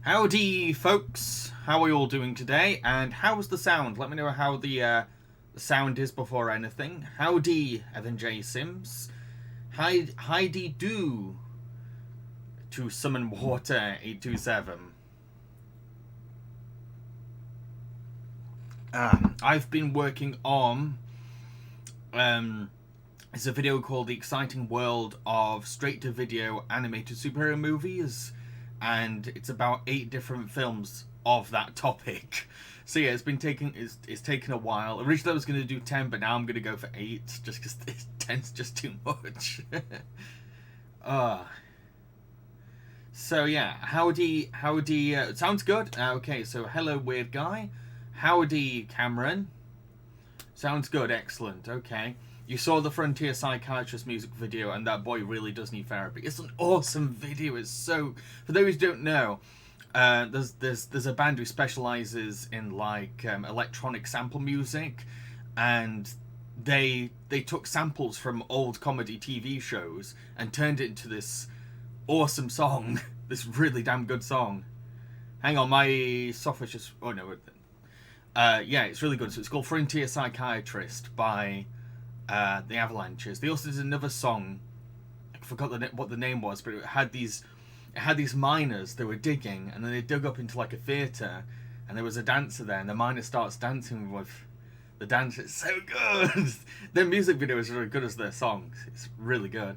Howdy, folks. How are you all doing today? And how's the sound? Let me know how the sound is before anything. Howdy, Evan J. Sims. Heidi do to summon water 827. I've been working on it's a video called The Exciting World of Straight-to-Video Animated Superhero Movies, and it's about 8 different films of that topic. So yeah, it's taken a while. Originally I was going to do 10, but now I'm going to go for 8, just because 10's just too much. So yeah, howdy, sounds good. Okay, so hello weird guy. Howdy Cameron. Sounds good, excellent, okay. You saw the Frontier Psychiatrist music video, and that boy really does need therapy. It's an awesome video. It's so... For those who don't know, there's a band who specializes in like electronic sample music, and they took samples from old comedy TV shows and turned it into this awesome song. This really damn good song. Hang on, my software's just... Oh no. Yeah, it's really good. So it's called Frontier Psychiatrist by the Avalanches. They also did another song. I forgot what the name was, but it had these miners that were digging, and then they dug up into like a theatre, and there was a dancer there, and the miner starts dancing with the dancer. It's so good. Their music video is as good as their songs. It's really good.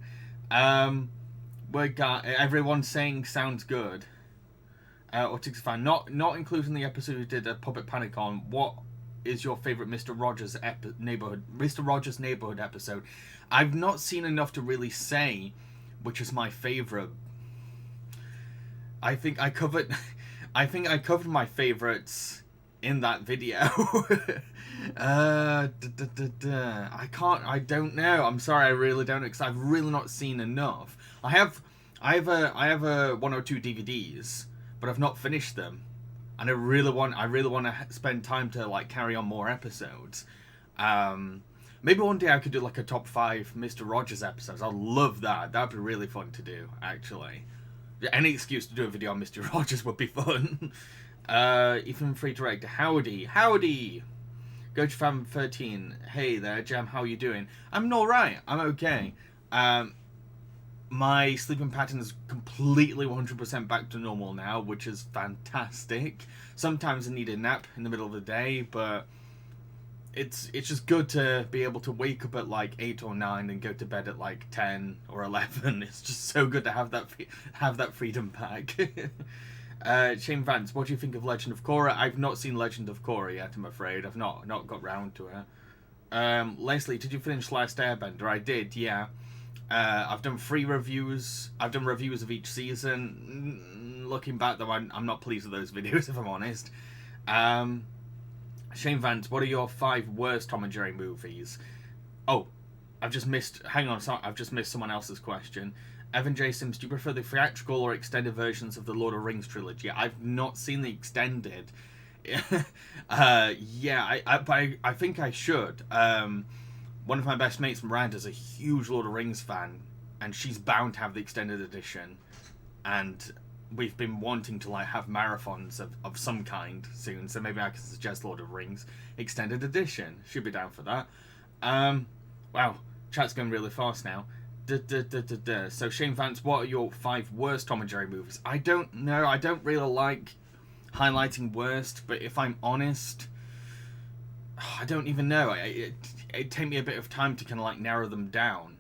We got everyone saying sounds good. Autistic fan, not including the episode we did a Puppet Panic on. What is your favorite Mr. Rogers Neighborhood episode? I've not seen enough to really say which is my favorite. I think I covered my favorites in that video. I don't know. I'm sorry, I really don't know, because I've really not seen enough. I have a 1 or 2 DVDs, but I've not finished them, and I really want to spend time to like carry on more episodes. Maybe one day I could do like a top 5 Mr. Rogers episodes. I'd love that. That'd be really fun to do, actually. Any excuse to do a video on Mr. Rogers would be fun. Even free direct. Howdy. Goji Fam 13. Hey there, Jam. How you doing? I'm all right. I'm okay. My sleeping pattern is completely 100% back to normal now, which is fantastic. Sometimes I need a nap in the middle of the day, but it's just good to be able to wake up at like 8 or 9 and go to bed at like 10 or 11. It's just so good to have that freedom back. Shane Vance, what do you think of Legend of Korra? I've not seen Legend of Korra yet, I'm afraid. I've not got round to it. Leslie, did you finish Last Airbender? I did, yeah. I've done 3 reviews. I've done reviews of each season. Looking back, though, I'm not pleased with those videos, if I'm honest. Shane Vance, what are your 5 worst Tom and Jerry movies? Oh, I've just missed... Hang on, sorry, I've just missed someone else's question. Evan J. Sims, do you prefer the theatrical or extended versions of the Lord of the Rings trilogy? I've not seen the extended. Yeah, I think I should. One of my best mates, Miranda's a huge Lord of the Rings fan, and she's bound to have the extended edition. And we've been wanting to like have marathons of some kind soon, so maybe I can suggest Lord of the Rings extended edition. Should be down for that. Wow, chat's going really fast now. So Shane Vance, what are your 5 worst Tom and Jerry movies? I don't know. I don't really like highlighting worst, but if I'm honest, I don't even know. It'd take me a bit of time to kind of like narrow them down.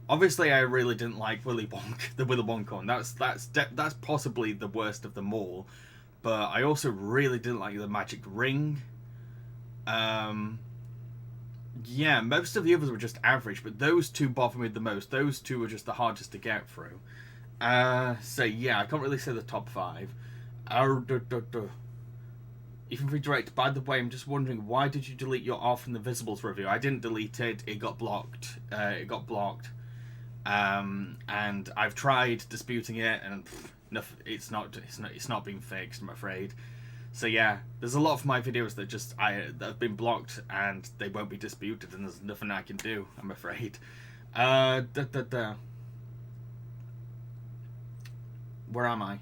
Obviously, I really didn't like the Willy Wonka one. That's possibly the worst of them all. But I also really didn't like the Magic Ring. Yeah, most of the others were just average, but those 2 bothered me the most. Those 2 were just the hardest to get through. So yeah, I can't really say the top 5. Even redirect. By the way, I'm just wondering, why did you delete your Off from the Visibles review? I didn't delete it. It got blocked. And I've tried disputing it, and it's not being fixed, I'm afraid. So yeah, there's a lot of my videos that have been blocked, and they won't be disputed, and there's nothing I can do, I'm afraid. Where am I?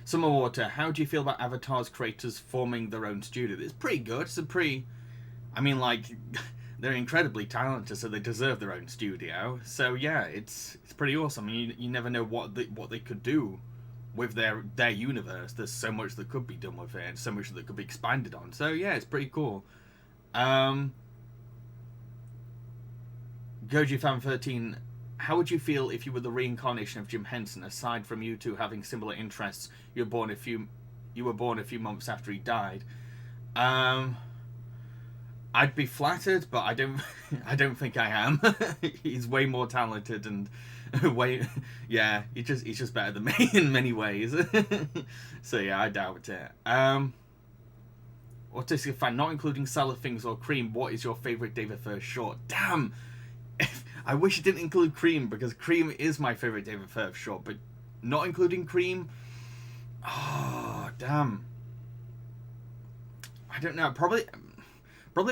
Summer Water. How do you feel about Avatar's creators forming their own studio? It's pretty good. It's a pretty... I mean, like, they're incredibly talented, so they deserve their own studio. So yeah, it's pretty awesome. I mean, you never know what they could do with their universe. There's so much that could be done with it, so much that could be expanded on. So yeah, it's pretty cool. Goji Fan 13. How would you feel if you were the reincarnation of Jim Henson? Aside from you two having similar interests, you were born a few months after he died. I'd be flattered, but I don't think I am. He's way more talented and yeah. He's just better than me in many ways. So yeah, I doubt it. Autistic Fan, not including Salad Things or Cream. What is your favorite David Firth short? Damn. I wish it didn't include Cream, because Cream is my favourite David Firth short, but not including Cream? Oh, damn. I don't know. Probably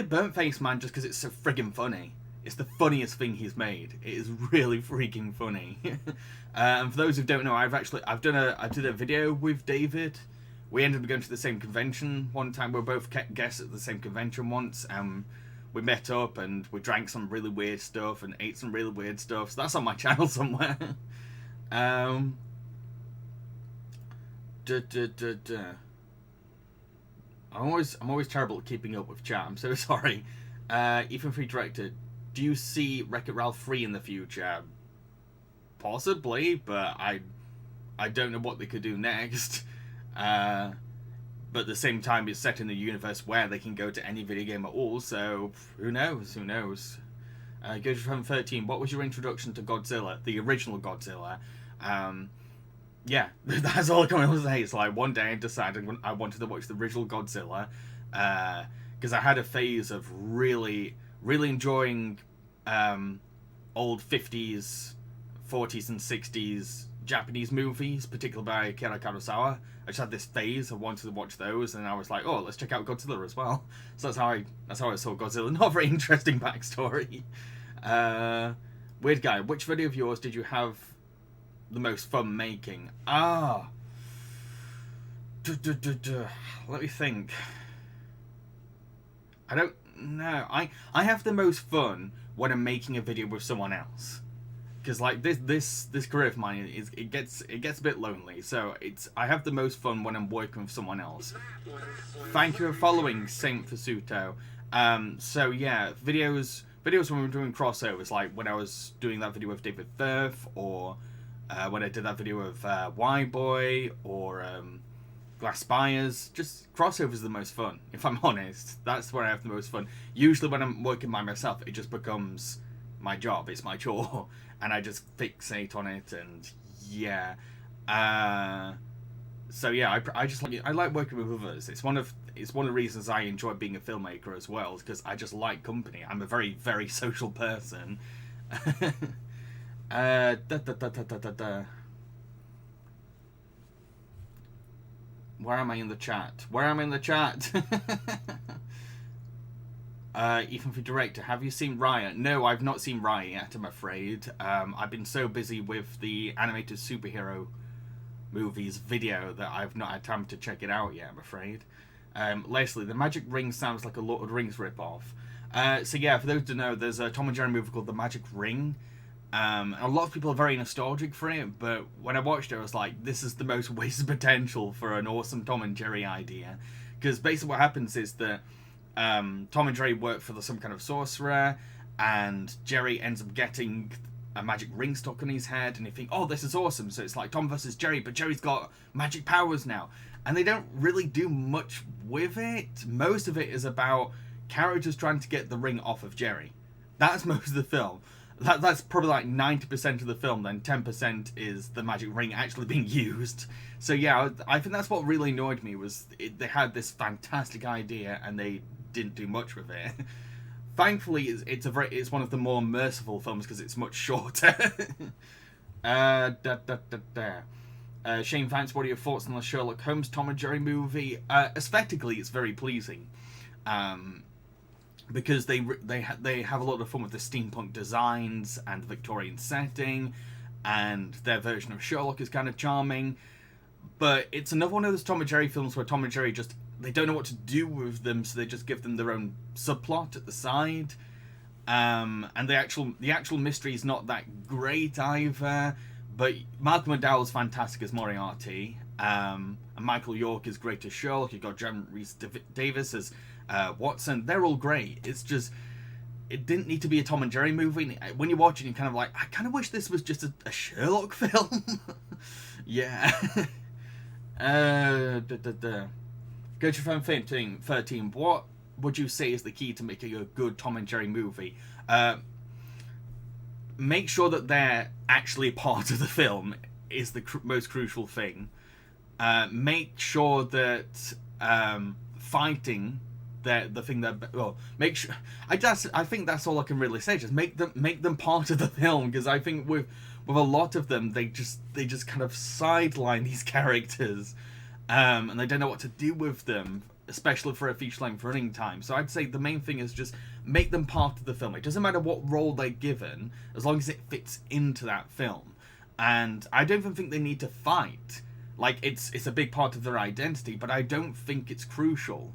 Burnt Face Man, just because it's so friggin' funny. It's the funniest thing he's made. It is really freaking funny. And for those who don't know, I did a video with David. We ended up going to the same convention one time. We were both guests at the same convention once. We met up and we drank some really weird stuff and ate some really weird stuff. So that's on my channel somewhere. I'm always terrible at keeping up with chat. I'm so sorry. Ethan Free Director, do you see Wreck-It Ralph 3 in the future? Possibly, but I don't know what they could do next. But at the same time, it's set in a universe where they can go to any video game at all, so who knows? Who knows? Goji from 13, what was your introduction to Godzilla, the original Godzilla? Yeah, that's all I can say. It's like one day I decided I wanted to watch the original Godzilla, because I had a phase of really enjoying old 50s, 40s, and 60s Japanese movies, particularly by Akira Kurosawa. I just had this phase of wanting to watch those, and I was like, oh, let's check out Godzilla as well. So that's how I saw Godzilla. Not a very interesting backstory. Weird Guy, which video of yours did you have the most fun making? Let me think. I don't know. I have the most fun when I'm making a video with someone else. Because like this career of mine it gets a bit lonely, so I have the most fun when I'm working with someone else. Thank you for following Saint Fasuto. So yeah, videos when we were doing crossovers, like when I was doing that video with David Firth, or when I did that video with Y-Boy, or Glass Spires. Just crossovers are the most fun, if I'm honest. That's where I have the most fun. Usually when I'm working by myself, it just becomes my job, it's my chore, and I just fixate on it, and yeah. So yeah, I like working with others. It's one of the reasons I enjoy being a filmmaker as well, because I just like company. I'm a very, very social person. Where am I in the chat? Ethan for Director, have you seen Raya? No, I've not seen Raya yet, I'm afraid. I've been so busy with the animated superhero movies video that I've not had time to check it out yet, I'm afraid. Leslie, the Magic Ring sounds like a Lord of the Rings ripoff. So yeah, for those who don't know, there's a Tom and Jerry movie called The Magic Ring. A lot of people are very nostalgic for it, but when I watched it, I was like, this is the most wasted potential for an awesome Tom and Jerry idea. Because basically what happens is that Tom and Jerry work for some kind of sorcerer, and Jerry ends up getting a magic ring stuck in his head, and you think, oh, this is awesome. So it's like Tom versus Jerry, but Jerry's got magic powers now. And they don't really do much with it. Most of it is about characters trying to get the ring off of Jerry. That's most of the film. That's probably like 90% of the film, then 10% is the magic ring actually being used. So yeah, I think that's what really annoyed me, was they had this fantastic idea and they didn't do much with it. Thankfully, it's one of the more merciful films because it's much shorter. Shane Vance, what are your thoughts on the Sherlock Holmes Tom and Jerry movie? Aesthetically, it's very pleasing. Because they have a lot of fun with the steampunk designs and the Victorian setting, and their version of Sherlock is kind of charming. But it's another one of those Tom and Jerry films where Tom and Jerry just, they don't know what to do with them, so they just give them their own subplot at the side. And the actual mystery is not that great either. But Malcolm McDowell's fantastic as Moriarty. And Michael York is great as Sherlock. You've got John Rhys Davis as Watson. They're all great. It's just, it didn't need to be a Tom and Jerry movie. When you watch it, you're kind of like, I kind of wish this was just a Sherlock film. Yeah. Go to Phone 13. What would you say is the key to making a good Tom and Jerry movie? Make sure that they're actually part of the film is the most crucial thing. Make sure that fighting the thing that, well, make sure. I think that's all I can really say. Just make them part of the film, because I think with a lot of them, they just kind of sideline these characters, and they don't know what to do with them, especially for a feature-length running time. So I'd say the main thing is just make them part of the film. It doesn't matter what role they're given, as long as it fits into that film. And I don't even think they need to fight. Like, it's a big part of their identity, but I don't think it's crucial.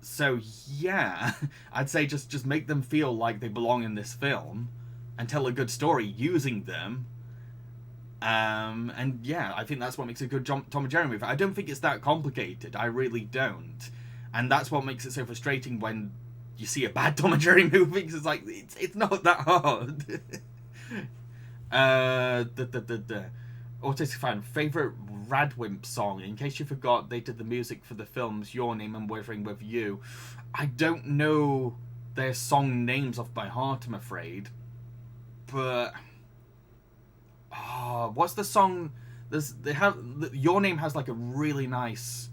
So yeah, I'd say just make them feel like they belong in this film, and tell a good story using them. And yeah, I think that's what makes a good Tom and Jerry movie. I don't think it's that complicated. I really don't. And that's what makes it so frustrating when you see a bad Tom and Jerry movie, because it's like, it's not that hard. Autistic fan, favourite Radwimp song? In case you forgot, they did the music for the films Your Name and Withering With You. I don't know their song names off by heart, I'm afraid. But what's the song? Your Name has like a really nice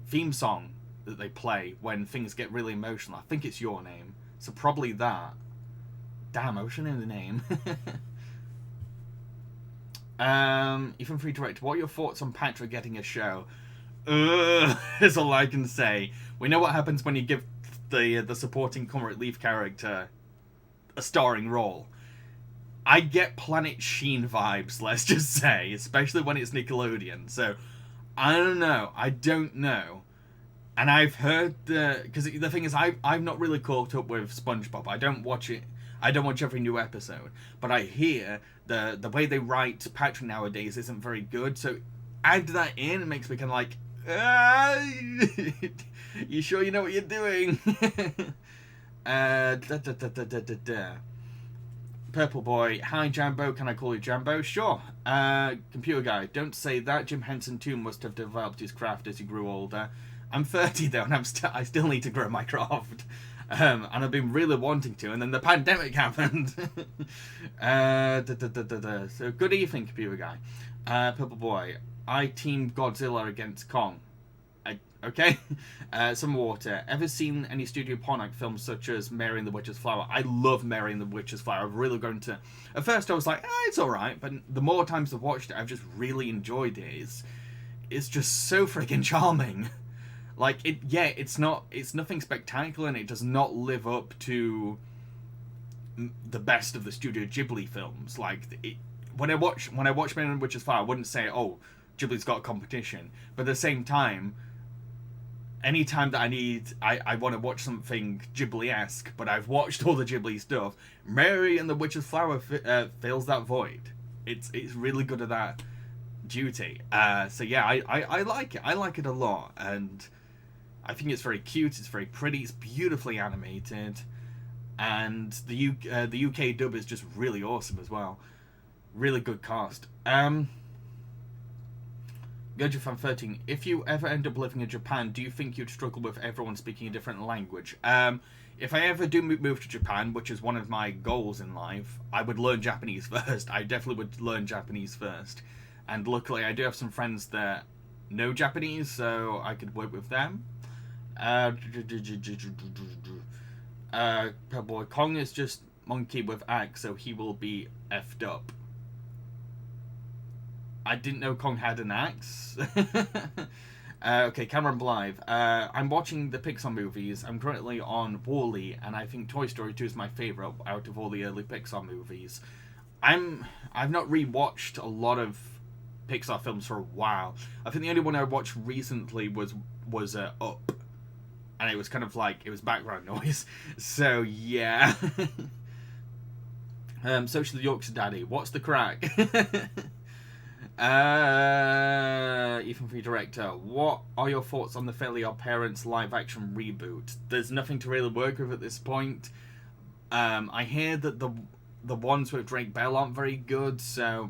theme song that they play when things get really emotional. I think it's Your Name, so probably that. Damn, I should know the name. Even free director, what are your thoughts on Patrick getting a show? Is all I can say. We know what happens when you give the supporting comic relief character a starring role. I get Planet Sheen vibes, let's just say, especially when it's Nickelodeon. So, I don't know. And I've heard because the thing is, I've not really caught up with SpongeBob. I don't watch it. I don't watch every new episode. But I hear the way they write Patrick nowadays isn't very good. So, add that in, it makes me kind of like, you sure you know what you're doing? Purple Boy, hi Jambo, can I call you Jambo? Sure. Computer Guy, don't say that. Jim Henson too must have developed his craft as he grew older. I'm 30 though, and I still need to grow my craft. And I've been really wanting to, and then the pandemic happened. So good evening, Computer Guy. Purple Boy, I team Godzilla against Kong. Okay. Some water. Ever seen any Studio Pornak films such as Mary and the Witch's Flower? I love Mary and the Witch's Flower. I've really grown to... At first I was like, it's alright, but the more times I've watched it, I've just really enjoyed it. It's just so freaking charming. Like, it's nothing spectacular, and it does not live up to the best of the Studio Ghibli films. Like, when I watch Mary and the Witch's Flower, I wouldn't say, oh, Ghibli's got a competition. But at the same time, anytime that I want to watch something Ghibli-esque, but I've watched all the Ghibli stuff, Mary and the Witch's Flower fills that void. It's really good at that duty. So yeah, I like it. I like it a lot, and I think it's very cute. It's very pretty. It's beautifully animated, and the UK dub is just really awesome as well. Really good cast. Goju Fan 13, if you ever end up living in Japan, do you think you'd struggle with everyone speaking a different language? If I ever do move to Japan, which is one of my goals in life, I would learn Japanese first. I definitely would learn Japanese first. And luckily, I do have some friends that know Japanese, so I could work with them. Boy, Kong is just monkey with axe, so he will be effed up. I didn't know Kong had an axe. Okay, Cameron Blythe. I'm watching the Pixar movies. I'm currently on WALL-E, and I think Toy Story 2 is my favourite out of all the early Pixar movies. I've not rewatched a lot of Pixar films for a while. I think the only one I watched recently was Up, and it was kind of like, it was background noise. So yeah. Social Yorkshire Daddy, what's the crack? Ethan Free Director, what are your thoughts on the Fairly Odd Parents live action reboot? There's nothing to really work with at this point. I hear that the ones with Drake Bell aren't very good, so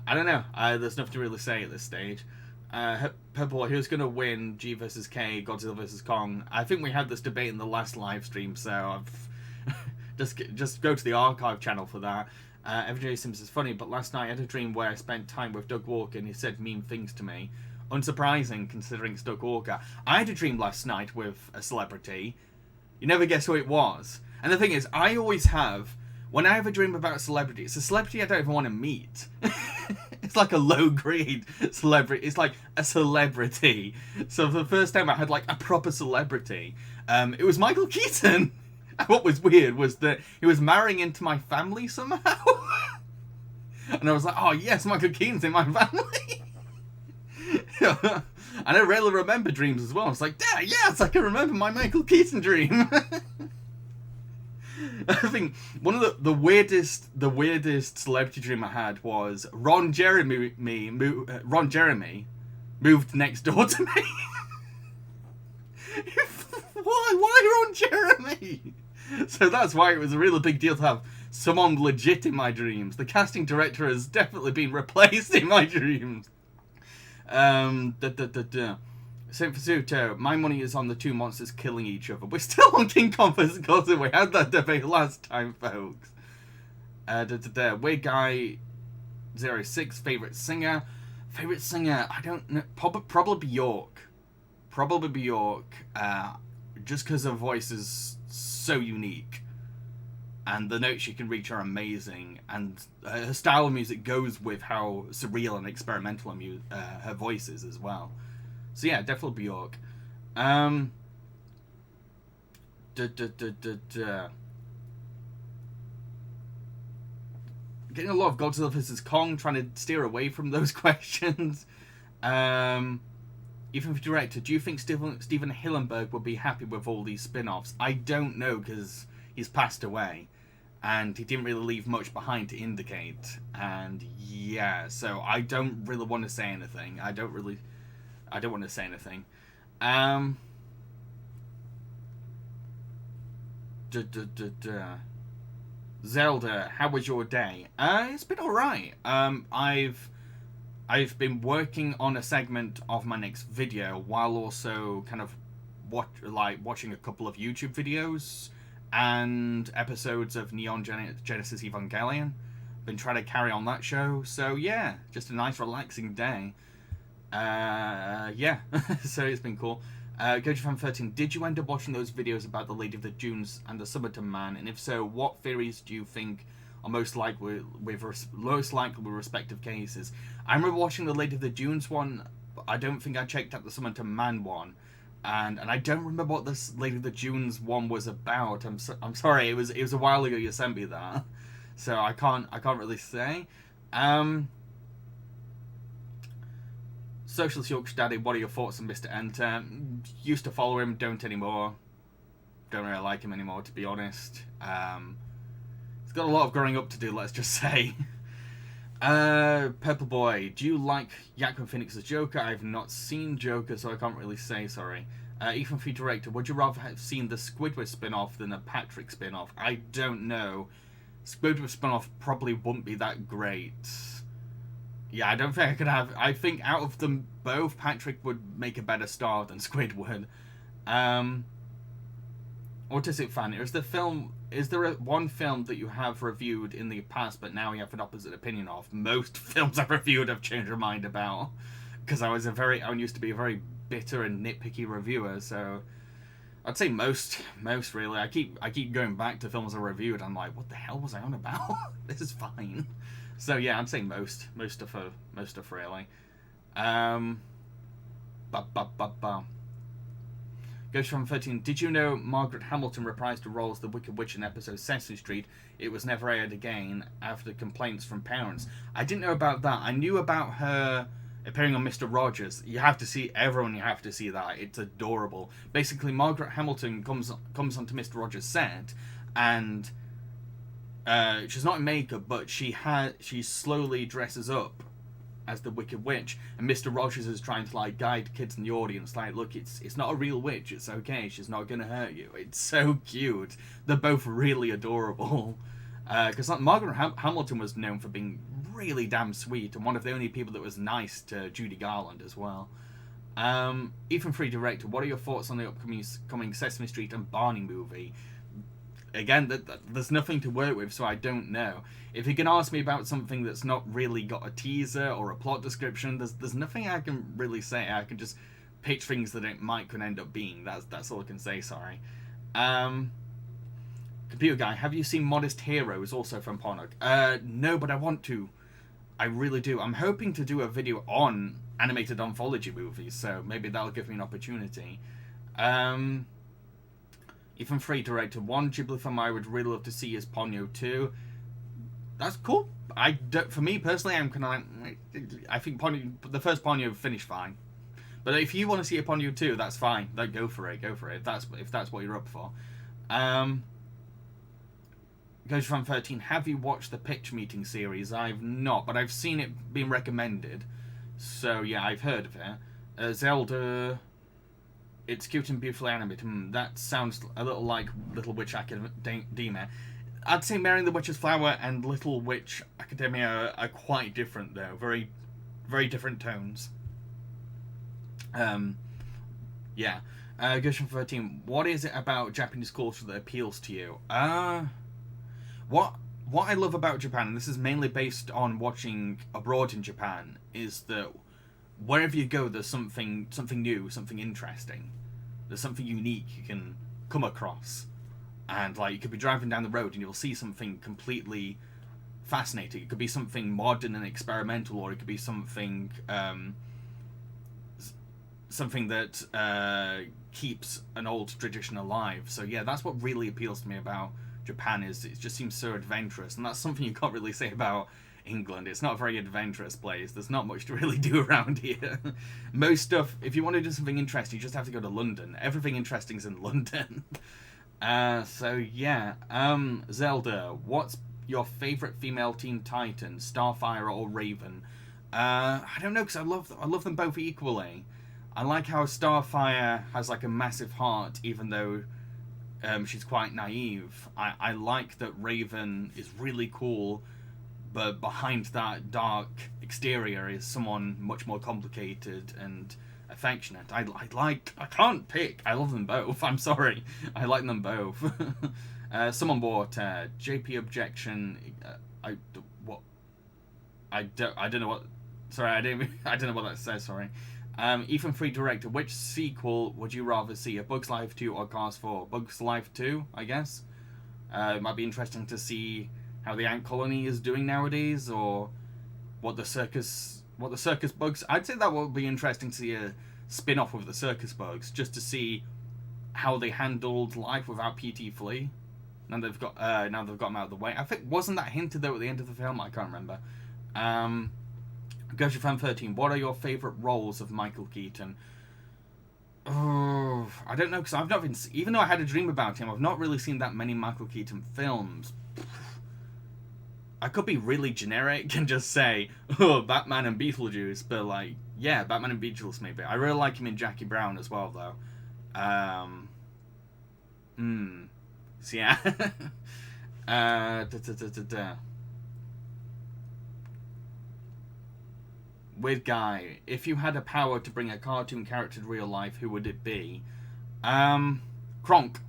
I don't know. There's nothing to really say at this stage. Purple, who's going to win, G versus K, Godzilla versus Kong? I think we had this debate in the last live stream, so I've just go to the archive channel for that. FJ Sims is funny, but last night I had a dream where I spent time with Doug Walker and he said mean things to me. Unsurprising, considering it's Doug Walker. I had a dream last night with a celebrity. You never guess who it was. And the thing is, I always have, when I have a dream about a celebrity, it's a celebrity I don't even want to meet. It's like a low-grade celebrity. It's like a celebrity. So for the first time I had like a proper celebrity. It was Michael Keaton. What was weird was that he was marrying into my family somehow. And I was like, oh yes, Michael Keaton's in my family. And I rarely remember dreams as well. I was like, yeah, yes, I can remember my Michael Keaton dream. I think one of the weirdest celebrity dream I had was Ron Jeremy moved next door to me. Why Ron Jeremy? So that's why it was a really big deal to have someone legit in my dreams. The casting director has definitely been replaced in my dreams. Saint Pursuito, my money is on the two monsters killing each other. We're still on King Kong vs. Godzilla. We had that debate last time, folks. Weird Guy 06, favourite singer. Favourite singer, I don't know. Probably Bjork. Probably Bjork. Just because her voice is so unique. And the notes she can reach are amazing. And her style of music goes with how surreal and experimental her voice is as well. So yeah, definitely Bjork. Getting a lot of Godzilla vs. Kong, trying to steer away from those questions. Even for director, do you think Steven Hillenburg would be happy with all these spin-offs? I don't know, because he's passed away. And he didn't really leave much behind to indicate. And yeah, so I don't really want to say anything. I don't want to say anything. Zelda, how was your day? It's been alright. I've been working on a segment of my next video while also kind of watching a couple of YouTube videos and episodes of Neon Genesis Evangelion. Been trying to carry on that show, so yeah, just a nice relaxing day. Yeah, so it's been cool. GoJoFan13, did you end up watching those videos about the Lady of the Dunes and the Summerton Man? And if so, what theories do you think are most likely with respective cases? I remember watching the Lady of the Dunes one, but I don't think I checked out the Summerton Man one. And I don't remember what this Lady of the Dunes one was about. I'm sorry, it was a while ago you sent me that. So I can't really say. Socialist Yorkshire Daddy, what are your thoughts on Mr. Enter? Used to follow him, don't anymore. Don't really like him anymore, to be honest. He's got a lot of growing up to do, let's just say. Purple Boy, do you like Joaquin Phoenix's Joker? I've not seen Joker, so I can't really say, sorry. Ethan Free Director, would you rather have seen the Squidward spin-off than a Patrick spin-off? I don't know. Squidward spin-off probably wouldn't be that great. Yeah, I don't think I could have... I think out of them both, Patrick would make a better star than Squidward. Autistic Fan, is there one film that you have reviewed in the past but now you have an opposite opinion of? Most films I've reviewed I've changed my mind about. Because I used to be a very bitter and nitpicky reviewer, so... I'd say most really. I keep going back to films I reviewed, I'm like, what the hell was I on about? This is fine. So yeah, I'd say most stuff really. Goes from 13. Did you know Margaret Hamilton reprised the role as the Wicked Witch in episode Sesame Street? It was never aired again after complaints from parents. I didn't know about that. I knew about her appearing on Mr. Rogers. You have to see, everyone, you have to see that. It's adorable. Basically, Margaret Hamilton comes onto Mr. Rogers' set, and she's not in makeup, but she slowly dresses up as the Wicked Witch, and Mr. Rogers is trying to like guide kids in the audience, like, look, it's not a real witch, it's okay, she's not gonna hurt you. It's so cute. They're both really adorable. Because like, Margaret Hamilton was known for being really damn sweet, and one of the only people that was nice to Judy Garland as well. Ethan Free Director, what are your thoughts on the upcoming Sesame Street and Barney movie? Again, there's nothing to work with, so I don't know. If you can ask me about something that's not really got a teaser or a plot description, there's nothing I can really say. I can just pitch things that it could end up being. That's all I can say, sorry. Computer Guy, have you seen Modest Heroes, also from Pornog? No, but I want to. I really do. I'm hoping to do a video on animated anthology movies, so maybe that'll give me an opportunity. Even Free Director, one Ghibli film I would really love to see is Ponyo 2. That's cool. For me personally, I'm kind of like, I think the first Ponyo finished fine. But if you want to see a Ponyo 2, that's fine. Like, go for it. If that's what you're up for. Goes from 13. Have you watched the Pitch Meeting series? I've not, but I've seen it being recommended. So yeah, I've heard of it. Zelda. It's cute and beautifully animated. That sounds a little like Little Witch Academia. I'd say Mary and the Witch's Flower and Little Witch Academia are quite different, though. Very, very different tones. Yeah. Goes from 13. What is it about Japanese culture that appeals to you? What I love about Japan, and this is mainly based on watching abroad in Japan, is that wherever you go, there's something new, something interesting. There's something unique you can come across. And like, you could be driving down the road and you'll see something completely fascinating. It could be something modern and experimental, or it could be something that keeps an old tradition alive. So yeah, that's what really appeals to me about Japan, is it just seems so adventurous, and that's something you can't really say about England. It's not a very adventurous place. There's not much to really do around here. Most stuff, if you want to do something interesting, you just have to go to London. Everything interesting is in London. So yeah, Zelda, what's your favorite female Teen Titan, Starfire or Raven? I don't know, because I love them both equally. I like how Starfire has like a massive heart, even though she's quite naive. I like that Raven is really cool, but behind that dark exterior is someone much more complicated and affectionate. I can't pick. I love them both. I'm sorry. I like them both. Someone bought JP Objection. I don't know what. Sorry, I don't know what that says. Sorry. Ethan Free Director, which sequel would you rather see, A Bug's Life 2 or Cars 4? Bug's Life 2, I guess. It might be interesting to see how the ant colony is doing nowadays, or what the circus bugs. I'd say that would be interesting to see a spin-off of the circus bugs, just to see how they handled life without P.T. Flea. Now they've got them out of the way. I think, wasn't that hinted though at the end of the film? I can't remember. Goes to Fan 13. What are your favourite roles of Michael Keaton? Oh, I don't know, because I've not been. Even though I had a dream about him, I've not really seen that many Michael Keaton films. I could be really generic and just say, oh, Batman and Beetlejuice, but like, yeah, Batman and Beetlejuice maybe. I really like him in Jackie Brown as well, though. So yeah. Weird Guy, if you had a power to bring a cartoon character to real life, who would it be? Kronk.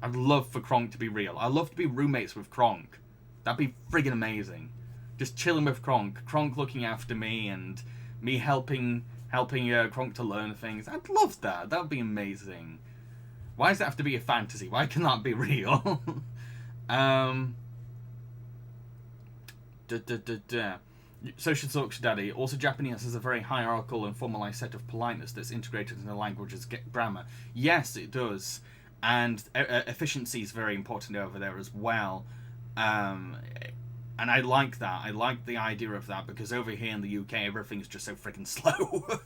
I'd love for Kronk to be real. I'd love to be roommates with Kronk. That'd be friggin' amazing. Just chilling with Kronk. Kronk looking after me, and me helping Kronk to learn things. I'd love that. That'd be amazing. Why does that have to be a fantasy? Why can that be real? Social Talks Daddy. Also, Japanese has a very hierarchical and formalized set of politeness that's integrated into the language's grammar. Yes, it does. And efficiency is very important over there as well. Um, and I like that. I like the idea of that because over here in the UK, everything's just so freaking slow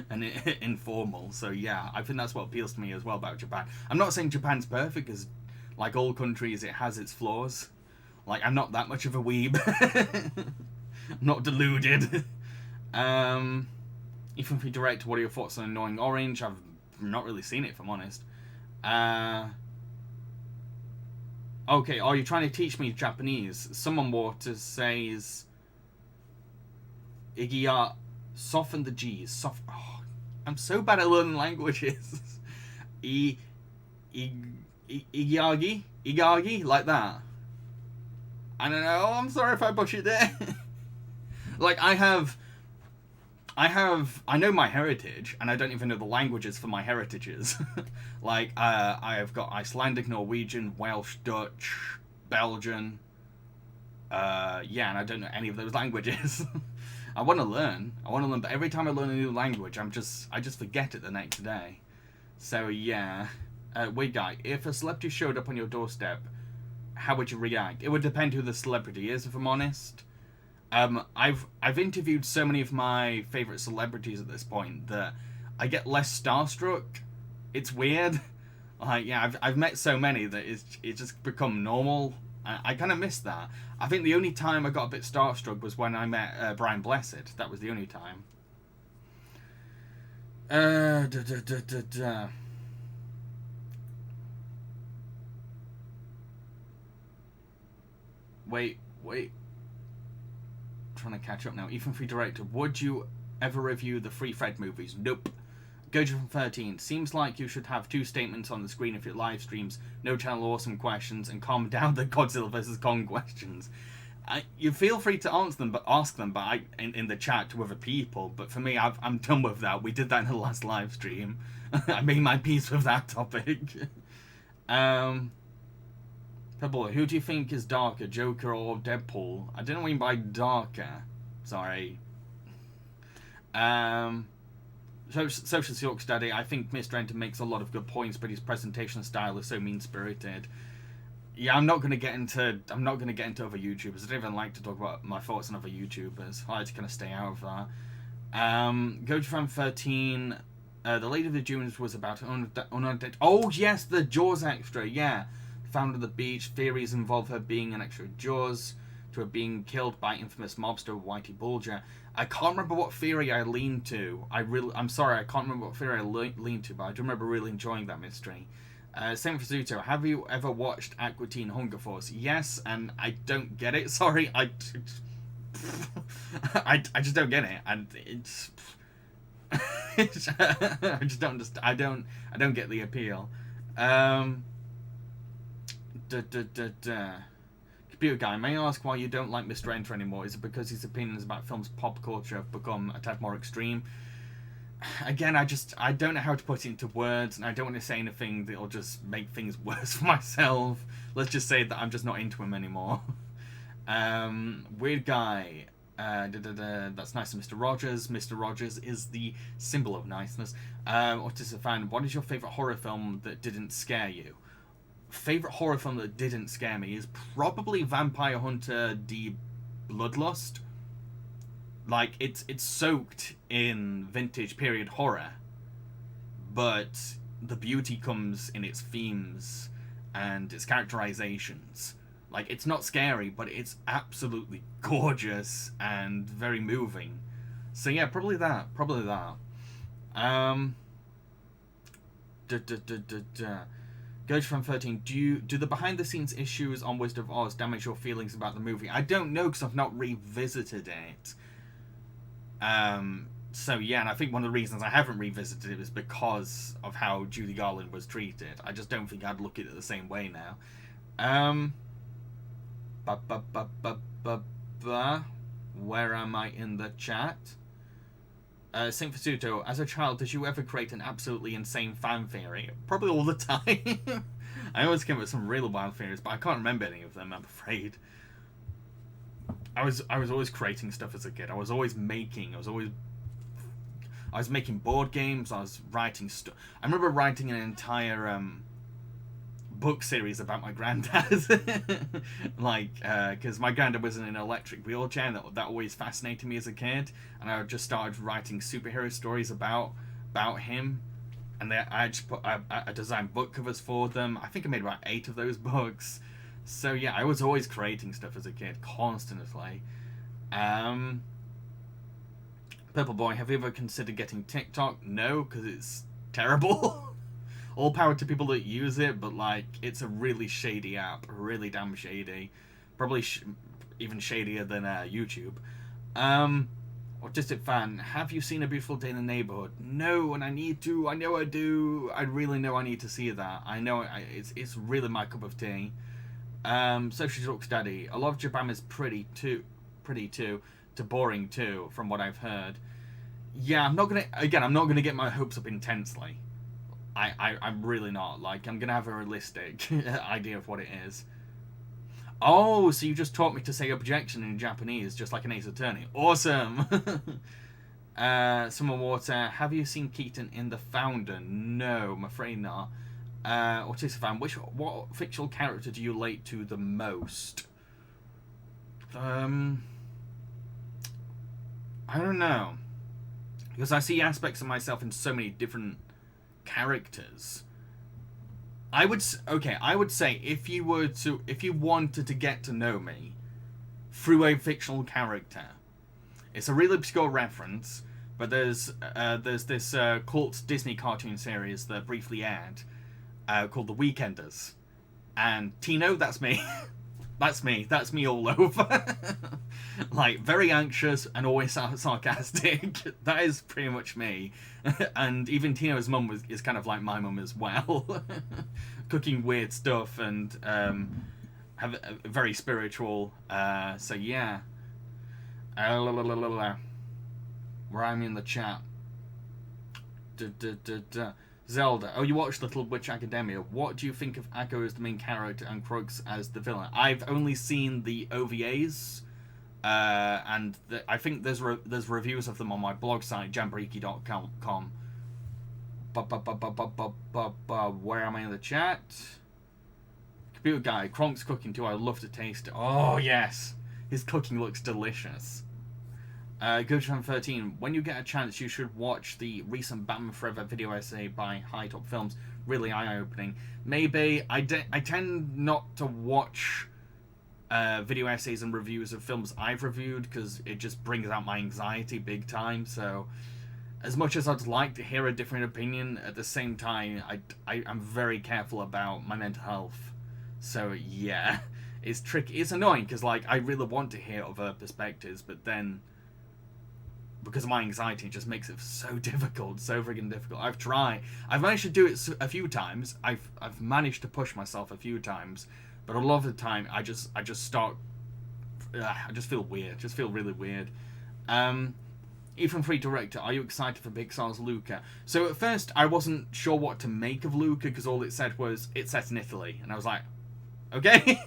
and informal. So yeah, I think that's what appeals to me as well about Japan. I'm not saying Japan's perfect, because like all countries, it has its flaws. Like, I'm not that much of a weeb. I'm not deluded. Even if we direct, what are your thoughts on Annoying Orange? I've not really seen it, if I'm honest. Okay, are you trying to teach me Japanese? Someone water says... Igiya, soften the G's. Oh, I'm so bad at learning languages. Igagi? Igagi? Like that. I don't know, I'm sorry if I butchered it. Like, I know my heritage, and I don't even know the languages for my heritages. Like, I have got Icelandic, Norwegian, Welsh, Dutch, Belgian. Yeah, and I don't know any of those languages. I want to learn, but every time I learn a new language, I just forget it the next day. So, yeah. Weird guy, if a celebrity showed up on your doorstep, how would you react? It would depend who the celebrity is, if I'm honest. I've interviewed so many of my favourite celebrities at this point that I get less starstruck. It's weird. Like, yeah, I've met so many that it's just become normal. I kind of miss that. I think the only time I got a bit starstruck was when I met Brian Blessed. That was the only time. Wait. Trying to catch up now. Ethan Free Director, would you ever review the Free Fred movies? Nope. Gojo from 13, seems like you should have 2 statements on the screen of your live streams. No channel awesome questions, and calm down the Godzilla vs. Kong questions. You feel free to ask them, but in the chat to other people. But for me, I'm done with that. We did that in the last live stream. I made my peace with that topic. Pebble, who do you think is darker, Joker or Deadpool? I don't know what you mean by darker. Sorry. Social York's Daddy, I think Mr. Enter makes a lot of good points, but his presentation style is so mean-spirited. Yeah, I'm not gonna get into other YouTubers. I don't even like to talk about my thoughts on other YouTubers. I like to kind of stay out of that. Gojo from 13, the Lady of the Dunes was about undead. Oh yes, the Jaws extra. Yeah. Found on the beach. Theories involve her being an extra Jaws, to her being killed by infamous mobster Whitey Bulger. I can't remember what theory I leaned to. I'm sorry, I can't remember what theory I leaned to, but I do remember really enjoying that mystery. Same for Zuto. Have you ever watched Aqua Teen Hunger Force? Yes, and I don't get it. Sorry, I just don't get it, and it's I just don't understand. I don't get the appeal. Computer guy, may I ask why you don't like Mr. Enter anymore? Is it because his opinions about film's pop culture have become a tad more extreme? Again, I don't know how to put it into words, and I don't want to say anything that'll just make things worse for myself. Let's just say that I'm just not into him anymore. Weird guy. That's nice of Mr. Rogers. Mr. Rogers is the symbol of niceness. Autistic fan, what is your favourite horror film that didn't scare you? Favorite horror film that didn't scare me is probably Vampire Hunter D Bloodlust. Like, it's soaked in vintage period horror, but the beauty comes in its themes and its characterizations. Like, it's not scary, but it's absolutely gorgeous and very moving. So yeah, probably that. Gojo from 13, do the behind-the-scenes issues on Wizard of Oz damage your feelings about the movie? I don't know, because I've not revisited it. So yeah, and I think one of the reasons I haven't revisited it is because of how Judy Garland was treated. I just don't think I'd look at it the same way now. Where am I in the chat? Saint Fasuto, as a child, did you ever create an absolutely insane fan theory? Probably all the time. I always came up with some really wild theories, but I can't remember any of them, I'm afraid. I was always creating stuff as a kid. I was making board games. I was writing stuff. I remember writing an entire book series about my granddad. Like, because my granddad was in an electric wheelchair, and that always fascinated me as a kid. And I just started writing superhero stories about him. And I just I designed book covers for them. I think I made about 8 of those books. So yeah, I was always creating stuff as a kid, constantly. Purple Boy, have you ever considered getting TikTok? No, because it's terrible. All power to people that use it, but like, it's a really shady app, really damn shady. Probably even shadier than YouTube. Autistic fan, have you seen A Beautiful Day in the Neighborhood? No, and I need to. I know I do. I really know I need to see that. I know it's really my cup of tea. Social Talks Daddy. A lot of Japan is pretty too, to boring too, from what I've heard. Yeah, I'm not gonna get my hopes up intensely. I'm really not. Like, I'm gonna have a realistic idea of what it is. Oh, so you just taught me to say objection in Japanese, just like an Ace Attorney. Awesome! Summer Water, have you seen Keaton in The Founder? No, I'm afraid not. Autistic fan, what fictional character do you relate to the most? I don't know. Because I see aspects of myself in so many different characters. I would say if you wanted to get to know me through a fictional character, it's a really obscure reference, but there's this cult Disney cartoon series that briefly aired called The Weekenders, and Tino, that's me. That's me all over. Like, very anxious and always sarcastic. That is pretty much me. And even Tino's mum is kind of like my mum as well. Cooking weird stuff and very spiritual. So yeah. Where I'm in the chat. Zelda. Oh, you watched Little Witch Academia. What do you think of Akko as the main character and Crux as the villain? I've only seen the OVAs, and I think there's reviews of them on my blog site, jambareeqi.com. Where am I in the chat? Computer Guy. Kronk's cooking too. I love to taste it. Oh, yes. His cooking looks delicious. Goodman 13. When you get a chance, you should watch the recent Batman Forever video essay by High Top Films. Really eye-opening. Maybe I tend not to watch video essays and reviews of films I've reviewed because it just brings out my anxiety big time. So, as much as I'd like to hear a different opinion, at the same time, I'm very careful about my mental health. So yeah, it's tricky. It's annoying because like I really want to hear other perspectives, but then, because of my anxiety, it just makes it so difficult, so friggin' difficult. I've managed to do it a few times. I've managed to push myself a few times, but a lot of the time, I just feel weird. Just feel really weird. Ethan Free Director, are you excited for Pixar's Luca? So at first, I wasn't sure what to make of Luca because all it said was it's set in Italy, and I was like, okay,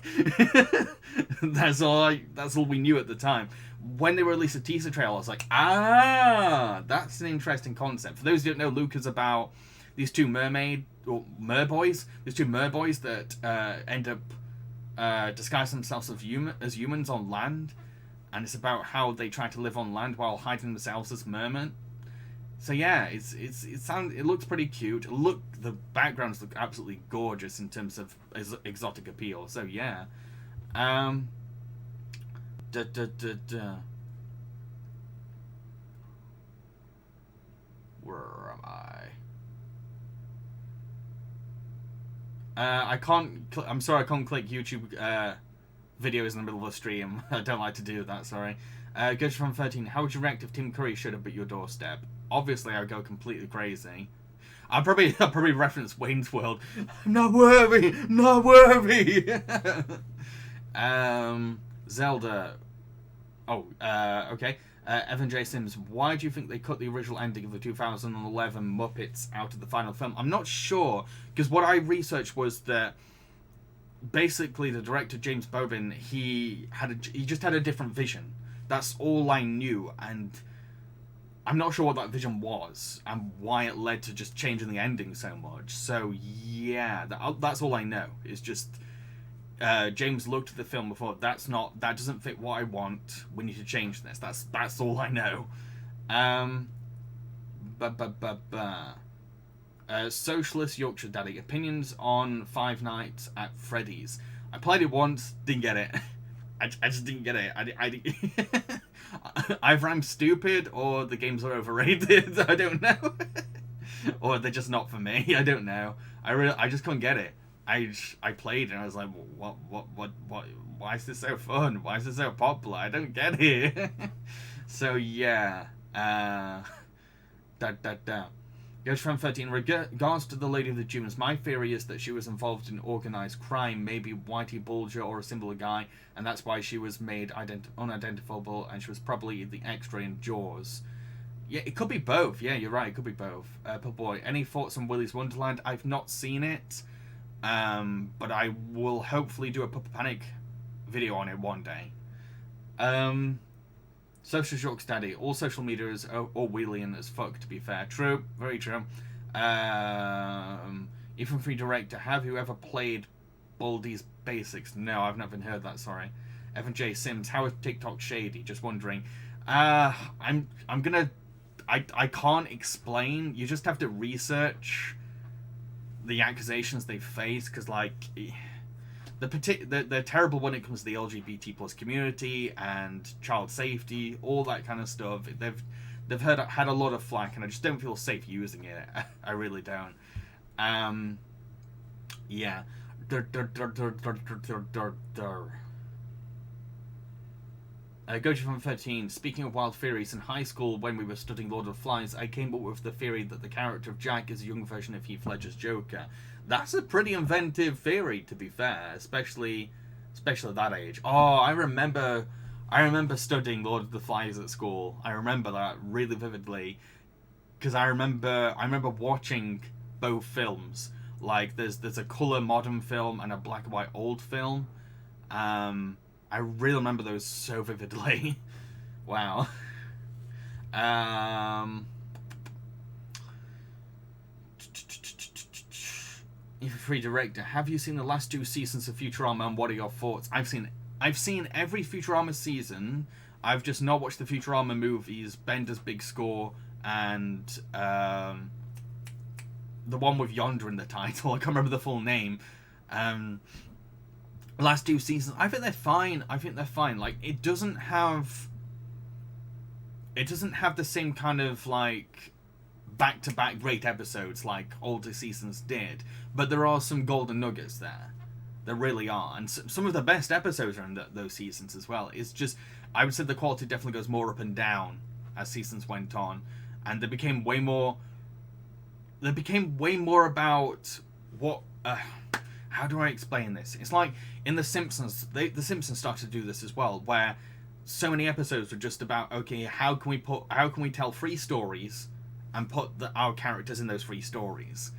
that's all we knew at the time. When they released a teaser trailer, I was like, that's an interesting concept. For those who don't know, Luca's about these two merboys that end up disguising themselves as humans on land, and it's about how they try to live on land while hiding themselves as mermen. So yeah, it looks pretty cute. The backgrounds look absolutely gorgeous in terms of exotic appeal. So yeah. Where am I? I can't. I'm sorry, I can't click YouTube videos in the middle of a stream. I don't like to do that. Sorry. Goes from 13. How would you react if Tim Curry showed up at your doorstep? Obviously, I'd go completely crazy. I'll probably reference Wayne's World. Not worthy. Zelda. Oh, okay. Evan J. Sims, why do you think they cut the original ending of the 2011 Muppets out of the final film? I'm not sure, because what I researched was that basically the director James Bovin, he just had a different vision. That's all I knew, and I'm not sure what that vision was and why it led to just changing the ending so much. So yeah, that's all I know. It's just James looked at the film before. That doesn't fit what I want. We need to change this. That's all I know. Socialist Yorkshire Daddy, opinions on Five Nights at Freddy's. I played it once, didn't get it. I just didn't get it. Either I'm stupid or the games are overrated. I don't know. Or they're just not for me. I don't know. I just couldn't get it. I played and I was like, what? Why is this so fun? Why is this so popular? I don't get it. So yeah. Goes from 13. In regards to the Lady of the Dunes, my theory is that she was involved in organised crime, maybe Whitey Bulger or a similar guy, and that's why she was made unidentifiable, and she was probably the extra in Jaws. Yeah, it could be both. Yeah, you're right. It could be both. But boy, any thoughts on Willy's Wonderland? I've not seen it, but I will hopefully do a Puppet Panic video on it one day. Social Shock's Daddy. All social media is Orwellian as fuck, to be fair. True. Very true. Even free director. Have you ever played Baldi's Basics? No, I've never heard that, sorry. Evan J. Sims. How is TikTok shady? Just wondering. I'm gonna... I can't explain. You just have to research the accusations they face, because, like... They're terrible when it comes to the LGBT plus community and child safety, all that kind of stuff. They've had a lot of flack, and I just don't feel safe using it. I really don't. Yeah. Goji from 13. Speaking of wild theories, in high school when we were studying Lord of the Flies, I came up with the theory that the character of Jack is a young version of Heath Ledger's Joker. That's a pretty inventive theory, to be fair, especially at that age. Oh, I remember studying Lord of the Flies at school. I remember that really vividly, because I remember watching both films. Like there's a color modern film and a black and white old film. I really remember those so vividly. Wow. If a free director, have you seen the last 2 seasons of Futurama and what are your thoughts? I've seen every Futurama season. I've just not watched the Futurama movies, Bender's Big Score, and the one with Yonder in the title. I can't remember the full name. Last 2 seasons, I think they're fine. Like, it doesn't have the same kind of, like, back-to-back great episodes like older seasons did, but there are some golden nuggets there. There really are, and some of the best episodes are in those seasons as well. It's just, I would say the quality definitely goes more up and down as seasons went on, and they became way more about what... how do I explain this? It's like in The Simpsons. The Simpsons started to do this as well, where so many episodes were just about, okay, how can we tell 3 stories and put our characters in those 3 stories.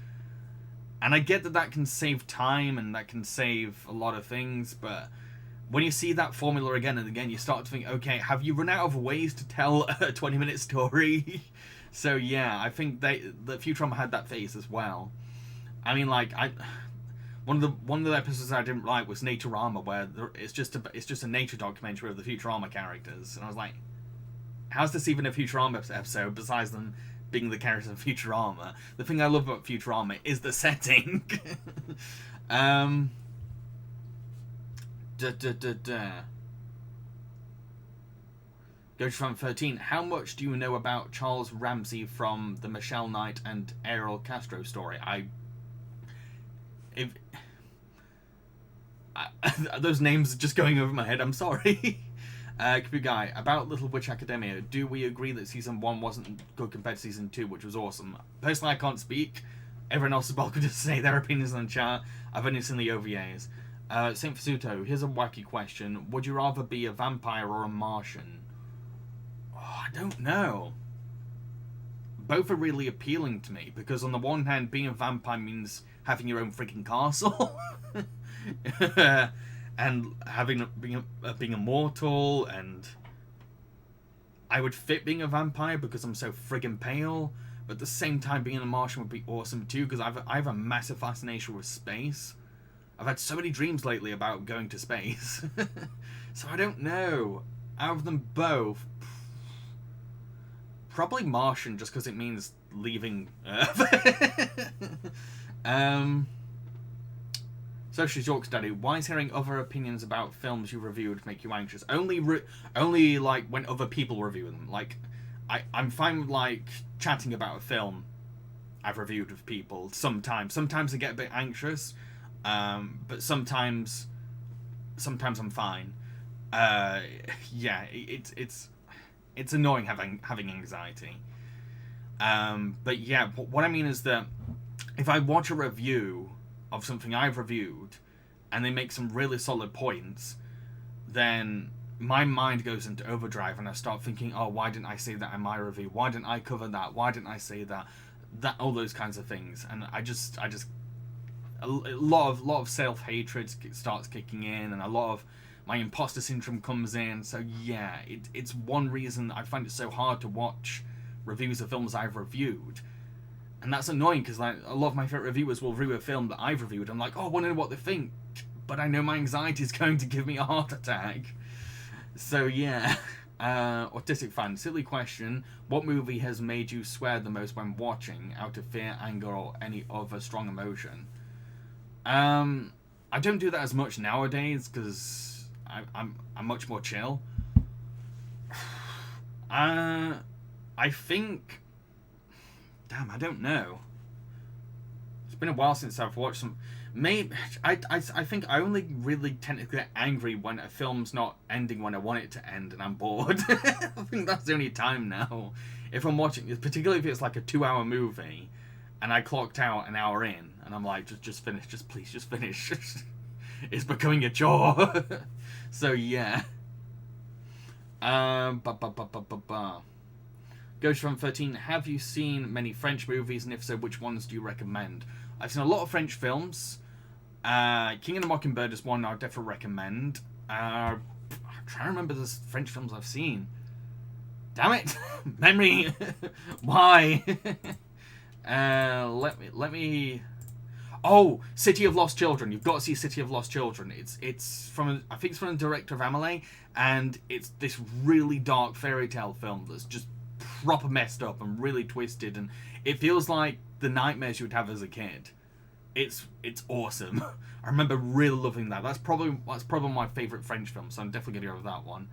And I get that can save time and that can save a lot of things, but when you see that formula again and again, you start to think, okay, have you run out of ways to tell a 20-minute story? So yeah, I think that Futurama had that phase as well. I mean, like, one of the episodes I didn't like was Naturama, where it's just a nature documentary of the Futurama characters, and I was like, how's this even a Futurama episode besides them being the characters of Futurama? The thing I love about Futurama is the setting. Go to front 13. How much do you know about Charles Ramsey from the Michelle Knight and Ariel Castro story? Those names are just going over my head. I'm sorry. Computer Guy, about Little Witch Academia, do we agree that Season 1 wasn't good compared to Season 2, which was awesome? Personally, I can't speak. Everyone else is welcome to say their opinions in the chat. I've only seen the OVAs. Saint Fasuto, here's a wacky question. Would you rather be a vampire or a Martian? Oh, I don't know. Both are really appealing to me, because on the one hand, being a vampire means having your own freaking castle. and being immortal, and I would fit being a vampire because I'm so friggin' pale. But at the same time, being a Martian would be awesome too, because I have a massive fascination with space. I've had so many dreams lately about going to space. So I don't know. Out of them both, probably Martian, just because it means leaving Earth. So she's York's daddy. Why is hearing other opinions about films you reviewed make you anxious? Only like when other people review them. Like, I'm fine with like chatting about a film I've reviewed with people. Sometimes I get a bit anxious, but sometimes I'm fine. Yeah, it's annoying having anxiety. But yeah, what I mean is that if I watch a review of something I've reviewed and they make some really solid points, then my mind goes into overdrive and I start thinking, oh, why didn't I say that in my review? Why didn't I cover that? Why didn't I say that? All those kinds of things. And I just a lot of self-hatred starts kicking in, and a lot of my imposter syndrome comes in. So yeah, it's one reason I find it so hard to watch reviews of films I've reviewed. And that's annoying because like a lot of my favorite reviewers will review a film that I've reviewed. I'm like, oh, I want to know what they think, but I know my anxiety is going to give me a heart attack. So yeah, autistic fan, silly question. What movie has made you swear the most when watching, out of fear, anger, or any other strong emotion? I don't do that as much nowadays because I'm much more chill. I think. Damn, I don't know. It's been a while since I've watched some. Maybe I think I only really tend to get angry when a film's not ending when I want it to end and I'm bored. I think that's the only time now. If I'm watching, particularly if it's like a 2-hour movie, and I clocked out an hour in, and I'm like, just finish, please, just finish. It's becoming a chore. So yeah. Ghost from 13, have you seen many French movies, and if so, which ones do you recommend? I've seen a lot of French films. King and the Mockingbird is one I would definitely recommend. I'm trying to remember the French films I've seen. Damn it! Memory! Why? Let me... Oh, City of Lost Children. You've got to see City of Lost Children. It's from I think it's from the director of Amelie, and it's this really dark fairy tale film that's just proper messed up and really twisted, and it feels like the nightmares you would have as a kid. It's awesome. I remember really loving that. That's probably my favorite French film, so I'm definitely gonna go with that one.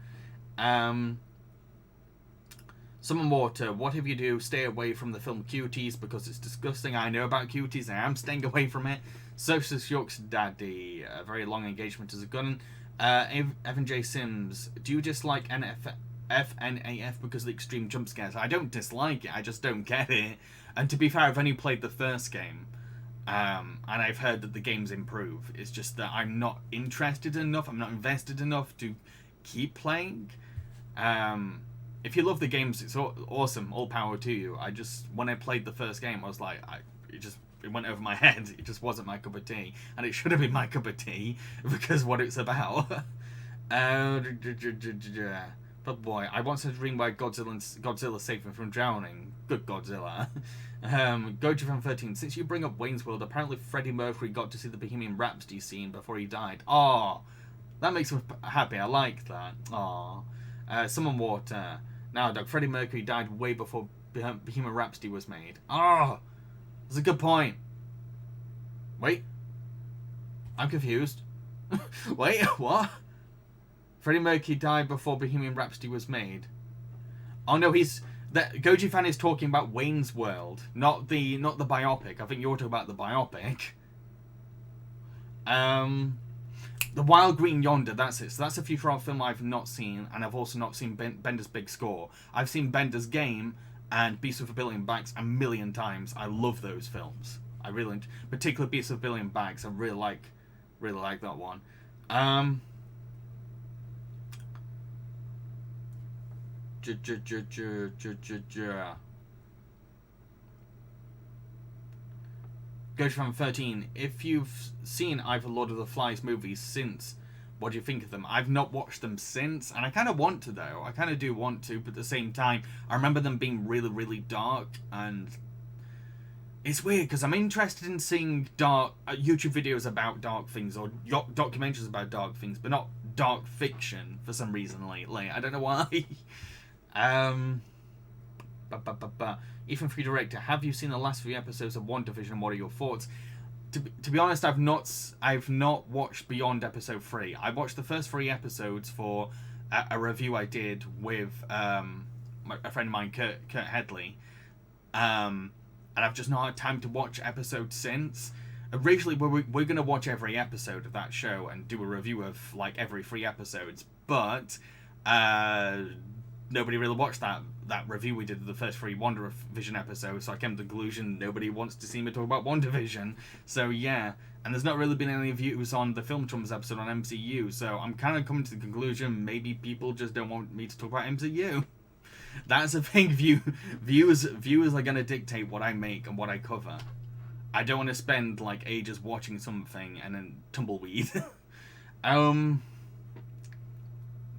Summon Water, what if you do stay away from the film Cuties because it's disgusting? I know about Cuties, I am staying away from it. Sophus York's daddy, a very long engagement as a gun. Evan J. Sims, do you dislike FNAF because of the extreme jump scares? I don't dislike it, I just don't get it. And to be fair, I've only played the first game. And I've heard that the games improve. It's just that I'm not interested enough, I'm not invested enough to keep playing. If you love the games, it's awesome. All power to you. When I played the first game, I was like, it went over my head. It just wasn't my cup of tea, and it should have been my cup of tea because what it's about. But boy, I once had a dream where Godzilla saved me from drowning. Good Godzilla. Goji from 13. Since you bring up Wayne's World, apparently Freddie Mercury got to see the Bohemian Rhapsody scene before he died. Oh, that makes me happy. I like that. Oh. Summon Water. Now, Doug, Freddie Mercury died way before Bohemian Rhapsody was made. Oh, that's a good point. Wait. I'm confused. Wait, what? Freddie Mercury died before Bohemian Rhapsody was made. Oh no, Goji fan is talking about Wayne's World, not the biopic. I think you're talking about the biopic. The Wild Green Yonder, that's it. So that's a Futurama film I've not seen, and I've also not seen Bender's Big Score. I've seen Bender's Game and Beasts of a Billion Bags a million times. I love those films. I really, particularly Beasts of a Billion Bags. I really like that one. Goju13, if you've seen either Lord of the Flies movies since, what do you think of them? I've not watched them since, and I kind of want to, though. I kind of do want to, but at the same time, I remember them being really, really dark, and it's weird, because I'm interested in seeing dark YouTube videos about dark things, or documentaries about dark things, but not dark fiction, for some reason, lately. I don't know why. Ethan Free Director, have you seen the last few episodes of WandaVision? What are your thoughts? To be honest, I've not watched beyond episode 3. I watched the first 3 episodes for a review I did with a friend of mine, Kurt Headley, and I've just not had time to watch episodes since. Originally, we're going to watch every episode of that show and do a review of like every 3 episodes, but nobody really watched that review we did of the first 3 WandaVision episodes, so I came to the conclusion nobody wants to see me talk about WandaVision. So yeah, and there's not really been any views on the Film Chums episode on MCU, so I'm kind of coming to the conclusion maybe people just don't want me to talk about MCU. That's the thing, viewers are going to dictate what I make and what I cover. I don't want to spend like ages watching something and then tumbleweed.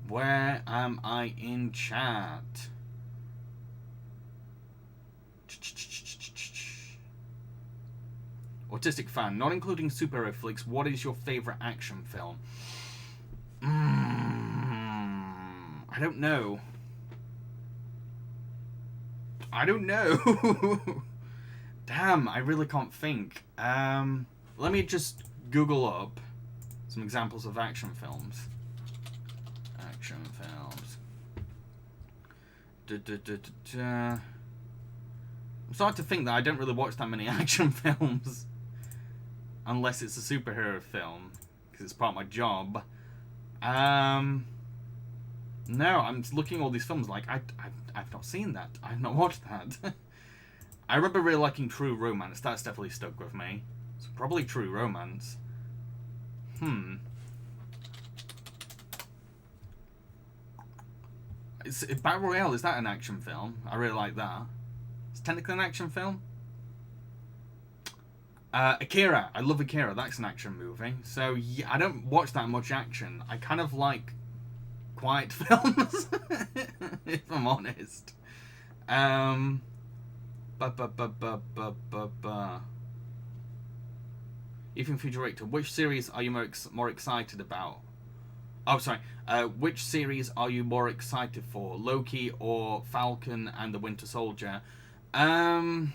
Where am I in chat? Autistic fan, not including superhero flicks, what is your favourite action film? I don't know. Damn, I really can't think. Let me just Google up some examples of action films. Action films. I'm starting to think that I don't really watch that many action films. Unless it's a superhero film. Because it's part of my job. No, I'm looking at all these films like, I've not seen that. I've not watched that. I remember really liking True Romance. That's definitely stuck with me. It's probably True Romance. Battle Royale, is that an action film? I really like that. It's technically an action film. Akira. I love Akira. That's an action movie. So, yeah, I don't watch that much action. I kind of like quiet films, if I'm honest. Ethan Free Director, which series are you more excited about? Oh, sorry. Which series are you more excited for? Loki or Falcon and the Winter Soldier? Probably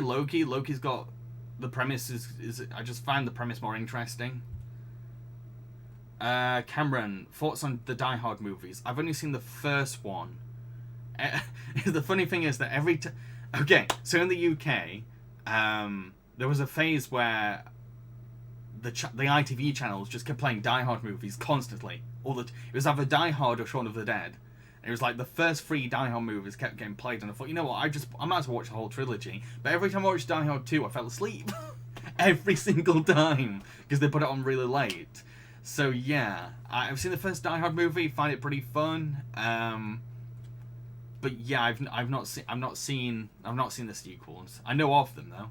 Loki. Loki's got... The premise is I just find the premise more interesting. Cameron, thoughts on the Die Hard movies? I've only seen the first one. The funny thing is that every time... Okay, so in the UK, there was a phase where the ITV channels just kept playing Die Hard movies constantly. It was either Die Hard or Shaun of the Dead. And it was like the first 3 Die Hard movies kept getting played, and I thought, you know what, I might as well watch the whole trilogy. But every time I watched Die Hard 2, I fell asleep. Every single time. Because they put it on really late. So yeah, I've seen the first Die Hard movie, find it pretty fun. But yeah, I've not seen the sequels. I know of them though.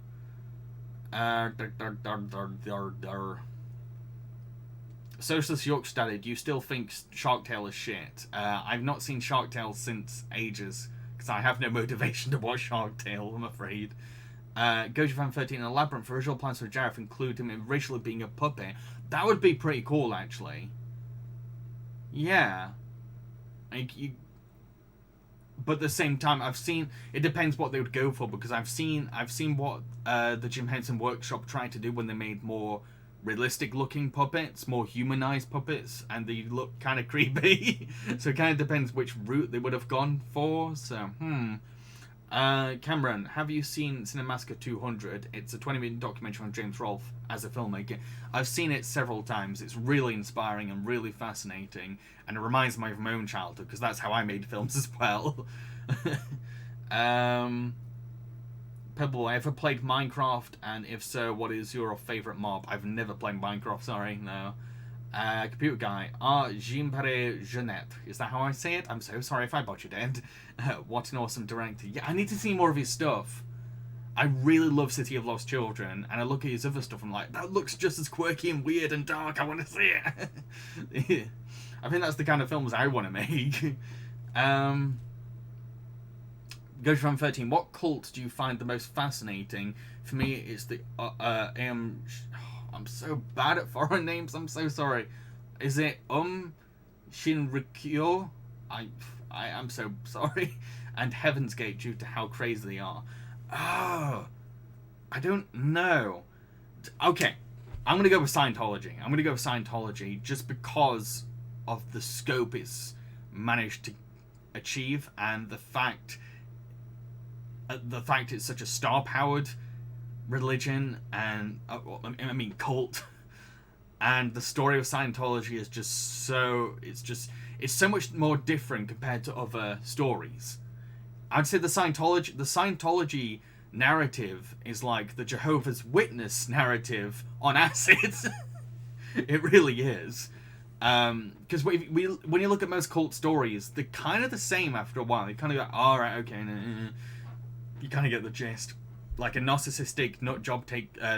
Socialist Yorkshire Daddy, do you still think Shark Tale is shit? I've not seen Shark Tale since ages, because I have no motivation to watch Shark Tale, I'm afraid. GojuFan13, in a Labyrinth, original plans for Jareth include him originally being a puppet. That would be pretty cool, actually. Yeah. But at the same time, it depends what they would go for, because I've seen what the Jim Henson Workshop tried to do when they made more realistic looking puppets, more humanized puppets, and they look kind of creepy. So it kind of depends which route they would have gone for. So, Cameron, have you seen Cinemassacre 200? It's a 20-minute documentary on James Rolfe as a filmmaker. I've seen it several times. It's really inspiring and really fascinating, and it reminds me of my own childhood, because that's how I made films as well. Pebble, ever played Minecraft? And if so, what is your favourite mob? I've never played Minecraft, sorry, no. Computer Guy, Jambareeqi. Is that how I say it? I'm so sorry if I butchered it. What an awesome director. Yeah, I need to see more of his stuff. I really love City of Lost Children, and I look at his other stuff, I'm like, that looks just as quirky and weird and dark, I want to see it. I think that's the kind of films I want to make. Gojram 13, what cult do you find the most fascinating? For me, it's the I'm so bad at foreign names, I'm so sorry. Is it Shinrikyo? I'm so sorry. And Heaven's Gate, due to how crazy they are. Oh, I don't know. Okay, I'm gonna go with Scientology. Just because of the scope it's managed to achieve, and the fact it's such a star-powered religion, and I mean cult, and the story of Scientology is just so it's so much more different compared to other stories. I'd say the Scientology narrative is like the Jehovah's Witness narrative on acid. It really is. Because when you look at most cult stories, they're kind of the same after a while. You kind of go, all right, okay, you kind of get the gist. Like a narcissistic nut job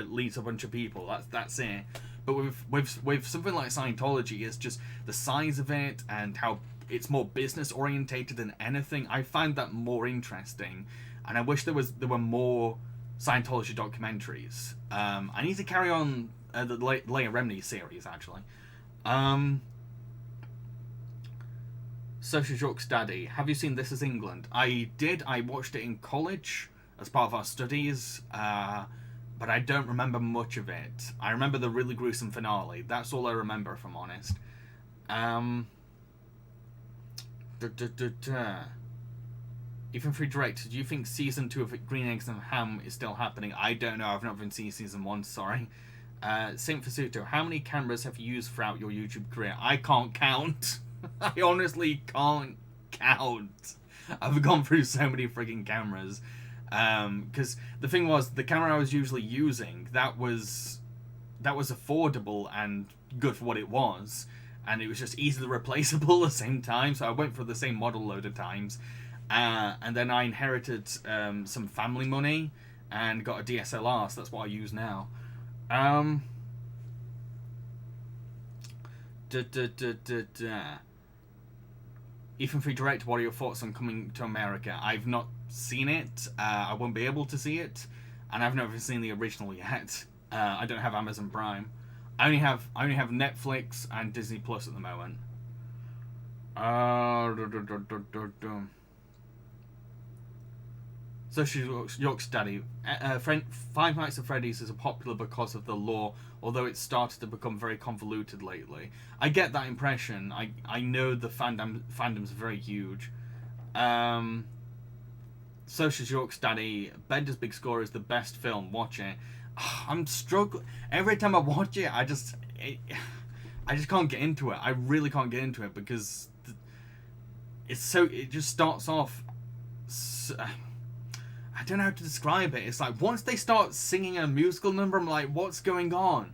leads a bunch of people. That's it. But with something like Scientology, it's just the size of it and how it's more business orientated than anything. I find that more interesting, and I wish there were more Scientology documentaries. I need to carry on the Leia Remini series actually. Social Joke's Daddy, have you seen This Is England? I did. I watched it in college as part of our studies, but I don't remember much of it. I remember the really gruesome finale. That's all I remember, if I'm honest. Even free direct, do you think season 2 of Green Eggs and Ham is still happening? I don't know. I've not been seeing season 1. Sorry. Saint Fasuto, how many cameras have you used throughout your YouTube career? I can't count. I honestly can't count. I've gone through so many frigging cameras. Because the thing was, the camera I was usually using, that was affordable and good for what it was, and it was just easily replaceable at the same time, so I went for the same model load of times. And then I inherited some family money and got a DSLR, so that's what I use now. Ethan Free Direct, what are your thoughts on Coming to America? I've not seen it. I won't be able to see it, and I've never seen the original yet. I don't have Amazon Prime. I only have Netflix and Disney Plus at the moment. So York's Daddy. Five Nights at Freddy's is popular because of the lore, although it's started to become very convoluted lately. I get that impression. I know the fandom's very huge. Social York's Daddy. Bender's Big Score is the best film. Watch it. I'm struggling. Every time I watch it, I just can't get into it. I really can't get into it because it just starts off. I don't know how to describe it. It's like once they start singing a musical number, I'm like, what's going on?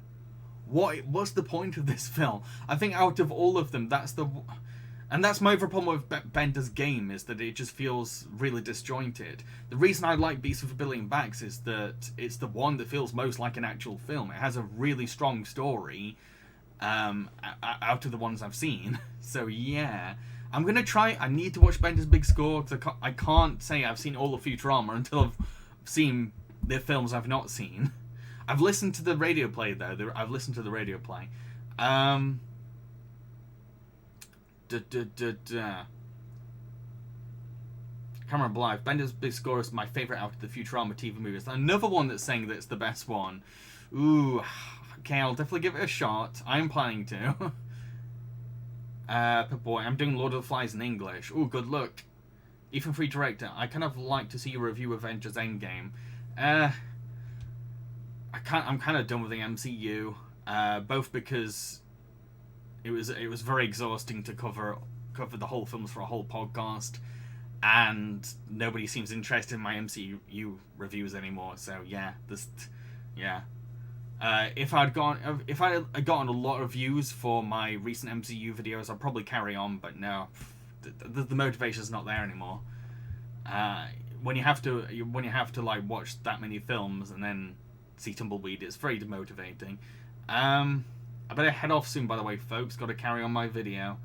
What's the point of this film? I think out of all of them, that's my other problem with Bender's Game, is that it just feels really disjointed. The reason I like Beasts of a Billion Backs is that it's the one that feels most like an actual film. It has a really strong story, out of the ones I've seen. So yeah. I'm going to try. I need to watch Bender's Big Score, because I can't say I've seen all of Futurama until I've seen the films I've not seen. I've listened to the radio play, though. I've listened to the radio play. Cameron Blythe. Bender's Big Score is my favourite out of the Futurama TV movies. Another one that's saying that it's the best one. Ooh. Okay, I'll definitely give it a shot. I'm planning to. But boy, I'm doing Lord of the Flies in English. Ooh, good luck. Ethan Free Director, I kind of like to see you review Avengers Endgame. I'm kind of done with the MCU. Both because it was very exhausting to cover the whole films for a whole podcast, and nobody seems interested in my MCU reviews anymore. So yeah, if I'd gotten a lot of views for my recent MCU videos, I'd probably carry on, but no, the motivation's not there anymore. when you have to like watch that many films and then see Tumbleweed, it's very demotivating. I better head off soon, by the way, folks. Got to carry on my video.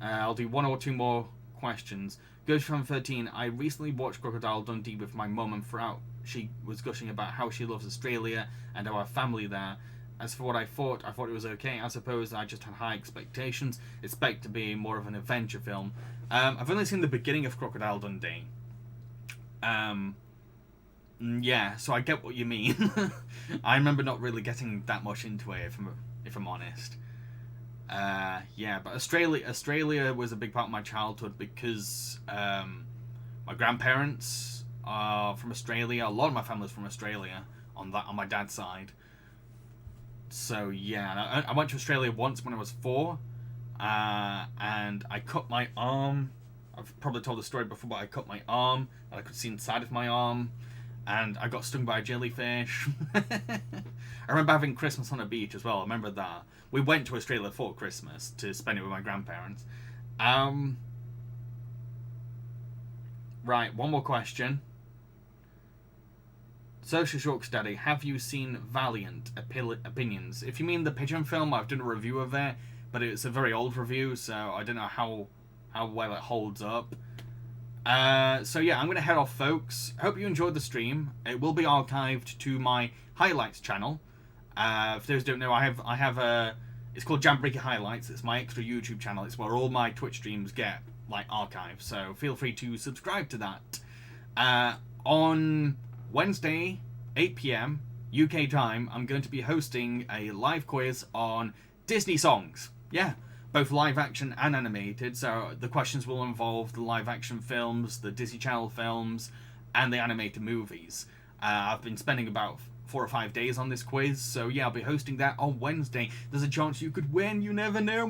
I'll do one or two more questions. Goes from 13. I recently watched Crocodile Dundee with my mum, and throughout she was gushing about how she loves Australia and our family there. As for what I thought it was okay. I suppose I just had high expectations. Expect to be more of an adventure film. I've only seen the beginning of Crocodile Dundee. Yeah, so I get what you mean. I remember not really getting that much into it, if I'm honest. Yeah, but Australia was a big part of my childhood because my grandparents are from Australia. A lot of my family's from Australia on my dad's side. So yeah, I went to Australia once when I was 4, and I cut my arm. I've probably told the story before, but I cut my arm, and I could see inside of my arm, and I got stung by a jellyfish. I remember having Christmas on a beach as well. I remember that. We went to Australia for Christmas to spend it with my grandparents. Right, one more question. Social Shorts Daddy, have you seen Valiant? Opinions. If you mean the Pigeon film, I've done a review of it, but it's a very old review, so I don't know how well it holds up. So yeah, I'm going to head off, folks. Hope you enjoyed the stream. It will be archived to my highlights channel. For those who don't know, I have a... It's called Jambareeqi Highlights. It's my extra YouTube channel. It's where all my Twitch streams get, like, archived. So feel free to subscribe to that. On Wednesday, 8 PM UK time, I'm going to be hosting a live quiz on Disney songs. Yeah, both live action and animated. So the questions will involve the live action films, the Disney Channel films, and the animated movies. I've been spending about 4 or 5 days on this quiz, so yeah, I'll be hosting that on Wednesday. There's a chance you could win, you never know.